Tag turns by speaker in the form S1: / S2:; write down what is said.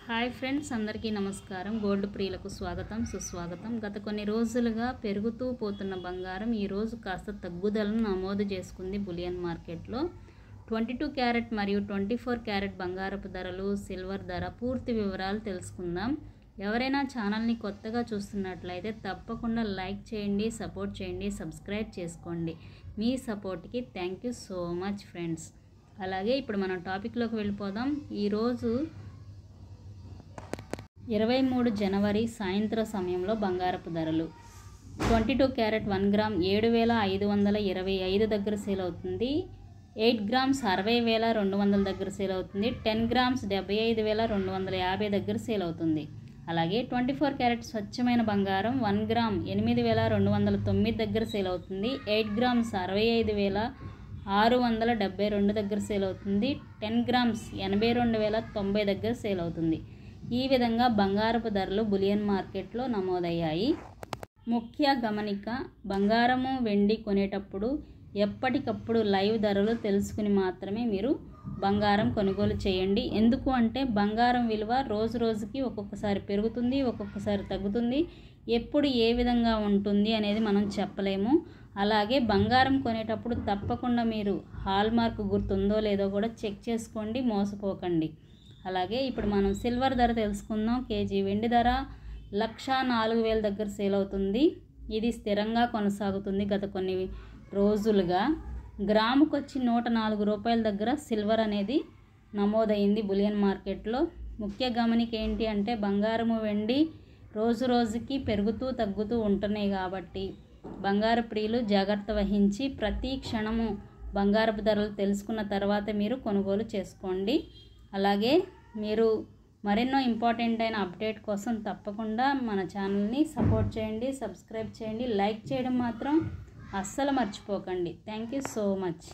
S1: Hi friends, అందరికీ నమస్కారం. Gold ప్రియులకు స్వాగతం, సుస్వాగతం. గత కొన్ని రోజులుగా పెరుగుతూ పోతున్న బంగారం ఈరోజు కాస్త తగ్గుదలను నమోదు చేసుకుంది బులియన్ మార్కెట్లో. 22 క్యారెట్ మరియు 24 క్యారెట్ బంగారపు ధరలు, సిల్వర్ ధర పూర్తి వివరాలు తెలుసుకుందాం. ఎవరైనా ఛానల్ని కొత్తగా చూస్తున్నట్లయితే తప్పకుండా లైక్ చేయండి, సపోర్ట్ చేయండి, సబ్స్క్రైబ్ చేసుకోండి. మీ సపోర్ట్కి thank you so much friends. అలాగే ఇప్పుడు మనం టాపిక్లోకి వెళ్ళిపోదాం. ఈరోజు 23 జనవరి సాయంత్రం సమయంలో బంగారపు ధరలు 22 క్యారెట్ 1 గ్రామ్ 7,525 దగ్గర సేల్ అవుతుంది. 8 గ్రామ్స్ 60,200 దగ్గర సేల్ అవుతుంది. 10 గ్రామ్స్ 75,250 దగ్గర సేల్ అవుతుంది. అలాగే 24 క్యారెట్ స్వచ్ఛమైన బంగారం 1 గ్రామ్ 8,209 దగ్గర సేల్ అవుతుంది. 8 గ్రామ్స్ 65,672 దగ్గర సేల్ అవుతుంది. 10 గ్రామ్స్ 82,090 దగ్గర సేల్ అవుతుంది. ఈ విధంగా బంగారపు ధరలు బులియన్ మార్కెట్లో నమోదయ్యాయి. ముఖ్య గమనిక: బంగారము, వెండి కొనేటప్పుడు ఎప్పటికప్పుడు లైవ్ ధరలు తెలుసుకుని మాత్రమే మీరు బంగారం కొనుగోలు చేయండి. ఎందుకు అంటే బంగారం విలువ రోజు రోజుకి ఒక్కొక్కసారి పెరుగుతుంది, ఒక్కొక్కసారి తగ్గుతుంది. ఎప్పుడు ఏ విధంగా ఉంటుంది అనేది మనం చెప్పలేము. అలాగే బంగారం కొనేటప్పుడు తప్పకుండా మీరు హాల్మార్క్ గుర్తుందో లేదో కూడా చెక్ చేసుకోండి, మోసపోకండి. అలాగే ఇప్పుడు మనం సిల్వర్ ధర తెలుసుకుందాం. కేజీ వెండి ధర 1,04,000 దగ్గర సేల్ అవుతుంది. ఇది స్థిరంగా కొనసాగుతుంది గత కొన్ని రోజులుగా. గ్రాముకు వచ్చి 104 రూపాయల దగ్గర సిల్వర్ అనేది నమోదైంది బులియన్ మార్కెట్లో. ముఖ్య గమనిక ఏంటి అంటే బంగారము, వెండి రోజు రోజుకి పెరుగుతూ తగ్గుతూ ఉంటున్నాయి కాబట్టి బంగారు ప్రియులు జాగ్రత్త వహించి ప్రతి క్షణము బంగారపు ధరలు తెలుసుకున్న తర్వాత మీరు కొనుగోలు చేసుకోండి. అలాగే మీరు మరెన్నో ఇంపార్టెంట్ అయిన అప్డేట్ కోసం తప్పకుండా మన ఛానల్ని సపోర్ట్ చేయండి, సబ్స్క్రైబ్ చేయండి, లైక్ చేయడం మాత్రం అస్సలు మర్చిపోకండి. Thank you so much.